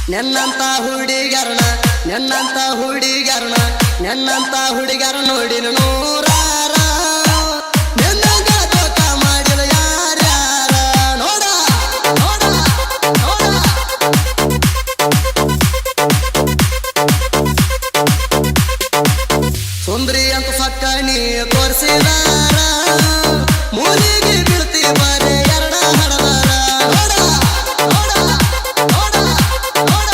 ನೆನ್ನಂತ ಹುಡುಗರ ನೋಡಿನ ನೂರಾರ ನೆನ್ನಂಗ ತೋಕ ಮಾಡಿದ ಯಾರ್ಯಾರ ನೋಡ ನೋಡ ನೋಡ ಸುಂದ್ರಿ ಅಂತ ಸಕ್ಕ ನೀ ತೋರಿಸಿದಾರ ಮೂಲಿಗೆ ಬಿಡ್ತಿ ಬರೇ ಎರಡ ಹಡದಾರ ನೋಡ ನೋಡ ನೋಡ ನೋಡ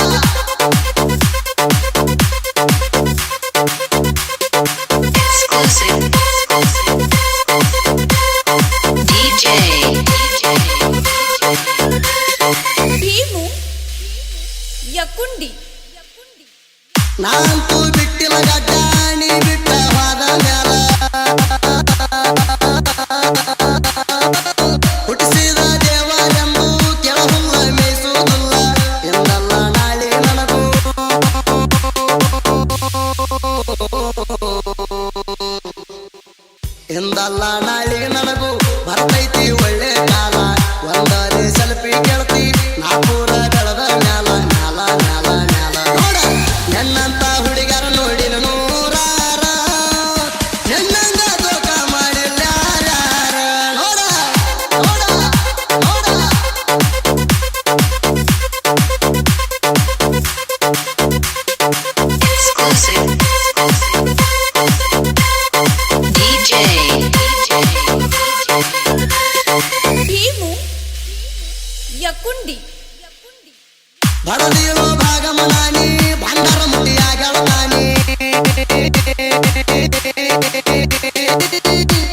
ಭೀಮು ಯಕುಂಡಿ ನಾನಂತೂ ಬಿಟ್ಟಿಲ್ಲ ಗಡ್ಡಾಣಿ ಬಿಟ್ಟ ಹೋದ ಮ್ಯಾಲ ಹುಟ್ಟಿಸಿದ ದೇವರೆಂದು ಕೆಳಹುಲ್ಲ ಮೇಯಿಸುವುದಿಲ್ಲ ಎಂದಲ್ಲ ನಾಳೆ ನನಗೂ ಎಂದಲ್ಲ ನಾಳೆ ನನಗೂ ಬರ್ತೈತಿ ಒಳ್ಳೆ ಕಾಲ ಒಂದರೆ ಸೆಲ್ಫಿ ಕೇಳ್ತಿ ನಾಪೂರ ಬೆಳೆದ ಮ್ಯಾಲ ಮ್ಯಾಲ ಮ್ಯಾಲ ಮ್ಯಾಲ ನೋಡ ನೆನ್ನಂತ ಹುಡುಗರ ನೋಡಿನ ನೂರಾರ ನೆನ್ನಂಗ ತೋಕ ಮಾಡಿಲ್ಲ ಯಾರ್ಯಾರ ನೋಡ ನೋಡ ನೋಡ ಭೀಮು ಯಕುಂಡಿ ಬಡದಿರೋ ಭಾಗಮನಾನಿ ಭಂಡಾರ ಮುಟ್ಟಿಯಾಗಳತಾನಿ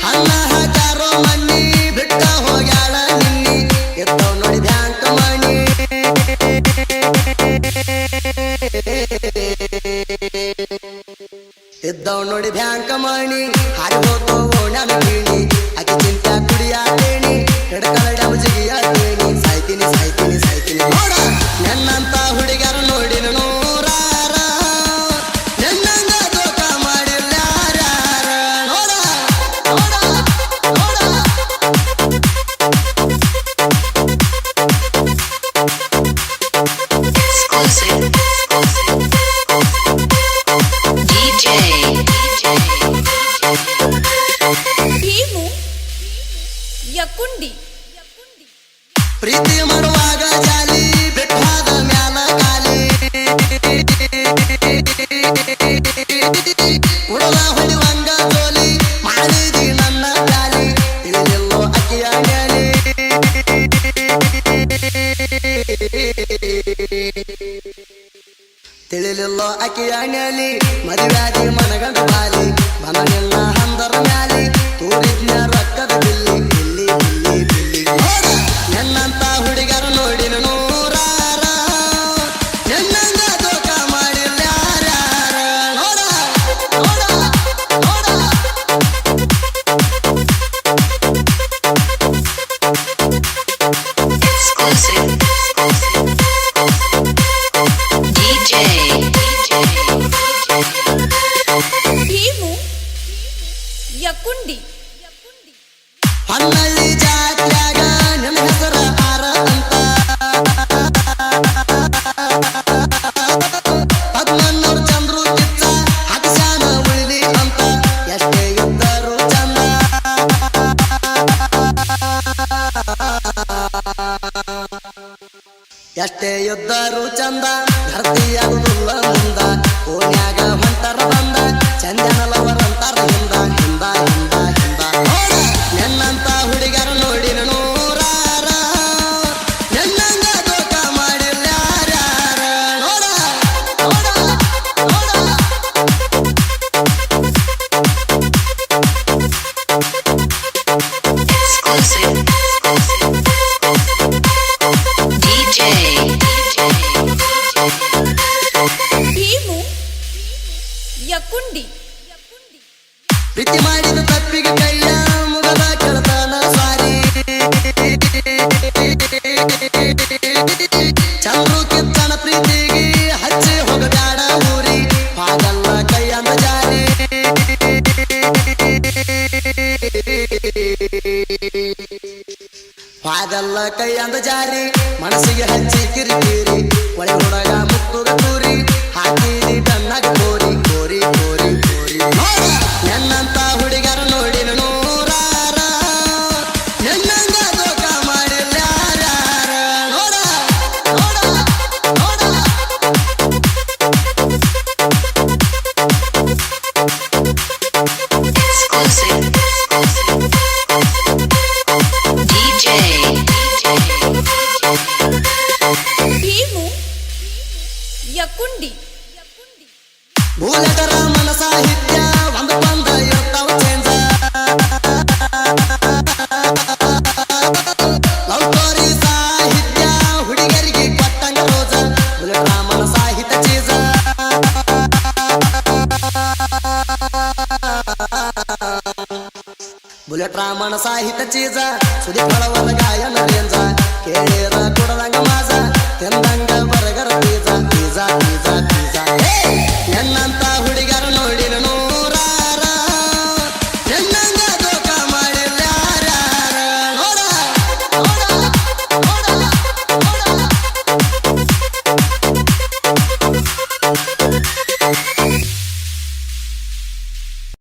ಹಣ್ಣ ಹಾಕಾರೋ ಮಣ್ಣಿ ಬಿಟ್ಟ ಹೋಗ್ಯಾಳ ನಿನ್ನಿ ಎತ್ತವ್ ನೋಡಿ ಬ್ಯಾಂಕ್ ಮಣಿ ಎದ್ದವ್ ನೋಡಿ ಬ್ಯಾಂಕ್ ಮಣಿ ಹಾರಿ ಹೋತೋ ಓಣ್ಯಾನ ಬೀಣಿ ಅಕ್ಕಿ ಚಿಂತ ಕುಡಿಯಾಡೇಣಿ ಎಡಕಲ ಡ್ಯಾಮ್ ಜಿಗಿಯಾಡೇಣಿ ಸಾಯ್ತೀನಿ ಸಾಯ್ತೀನಿ ಸಾಯ್ತೀನಿ ನೋಡ ನೆನ್ನಂತ ಹುಡುಗರ ನೋಡಿನ ನೂರಾರ ನೆನ್ನಂಗ ತೋಕ ಮಾಡಿಲ್ಲ ಯಾರ್ಯಾರ ನೋಡ ನೋಡ ನೋಡ ಭೀಮು ಯಕುಂಡಿ ಪ್ರೀತಿ ಮಾಡುವಾಗ ಜಾಲಿ ಬಿಟ್ಟಾದ ಮ್ಯಾಲ ಗಾಲಿ ಉಡಲ ಹೊಡಿವಂಗ ಜೋಲಿ ಮಾಡಿದಿ ನನ್ನ ಗಾಲಿ ತಿಳಿದಿಲ್ಲೋ ಅಕ್ಕಿಯ ಮ್ಯಾಲಿ ತಿಳಿಲಿಲ್ಲೋ ಅಕ್ಕಿಯ ಮ್ಯಾಲಿ ಮದುವ್ಯಾದಿ ಮನಗಂಡ ಬಾಲಿ ಬನನಿಲ್ಲ ಹಂದರ ಮ್ಯಾಲಿ ತೂರಿದ್ನ ರೊಕ್ಕದ ಬಿಲ್ಲಿ ಬಿಲ್ಲಿ ಬಿಲ್ಲಿ ಬಿಲ್ಲಿ ನೋಡ ನೆನ್ನಂತ ಹುಡುಗರ ನೋಡಿನ ನೂರಾರ ನೆನ್ನಂಗ ತೋಕ ಮಾಡಿಲ್ಲ ಯಾರ್ಯಾರ ನೋಡ ನೋಡ ನೋಡ ಭೀಮು ಯಕುಂಡಿ ಹನ್ನಳ್ಳಿ ಜಾತ್ಯಾಗ ನಿನ್ನ ಹೆಸರ ಆರ ಅಂತ ಪದ್ಮನ್ನವ್ರ ಚಂದ್ರು ಕಿತ್ತ ಹದಿಸಾನ ಉಳಿಲಿ ಅಂತ ಎಷ್ಟೇ ಇದ್ದರು ಚಂದ ಎಷ್ಟೇ ಇದ್ದರು ಚಂದ ಧರ್ತಿಯಾಗುದಿಲ್ಲ ಮುಂದ ಓನ್ಯಾಗ ಹೊಂಟರ ಬಂದ ಚಂದನಲವರಂತಾರ ಹಿಂದ ಹಿಂದ ಹಿಂದ ಹಿಂದ ನೋಡ ನೆನ್ನಂತ ಹುಡುಗರ ನೋಡಿನ ನೂರಾರ ನೆನ್ನಂಗ ತೋಕ ಮಾಡಿಲ್ಲ ಯಾರ್ಯಾರ ನೋಡ ನೋಡ ನೋಡ ಭೀಮು ಯಕುಂಡಿ ಪ್ರೀತಿ ಮಾಡಿದ ತಪ್ಪಿಗೆ ಕೈಯ ಮುಗದ ಕೆಳತನ ಸಾರಿ ಚಂದ್ರು ಕಿತ್ತನ ಪ್ರೀತಿಗೆ ಹಚ್ಚಿ ಹೋಗಬ್ಯಾಡ ಊರಿ ಹಾಗಲ್ಲ ಕೈಯನ್ನ ಜಾರಿ ಹಾಗಲ್ಲ ಕೈಯಂದ ಜಾರಿ ಮನಸ್ಸಿಗೆ ಹಚ್ಚಿ ಕಿರಿಕಿರಿ ಒಳೆ ಹುಡುಗ ಯಕುಂಡಿ ಬುಲೆಟ್ ರಾಮನ ಸಾಹಿತ್ಯ ಒಂದಕ್ಕೊಂದ ಇರ್ತಾವ ಚೇಂಜ ಲವ್ ಸ್ಟೋರಿ ಸಾಹಿತ್ಯ ಹುಡುಗರಿಗೆ ಕೊಟ್ಟಂಗ ರೋಜ ಬುಲೆಟ್ ರಾಮನ ಸಾಹಿತ್ಯ ಚೀಜ ಬುಲೆಟ್ ರಾಮನ ಸಾಹಿತ್ಯ ಚೀಜ ಸುದೀಪ್ ಹೊಳವರ ಗಾಯನ ರೇಂಜ ಕೇಳಿರ ಕೊಡದ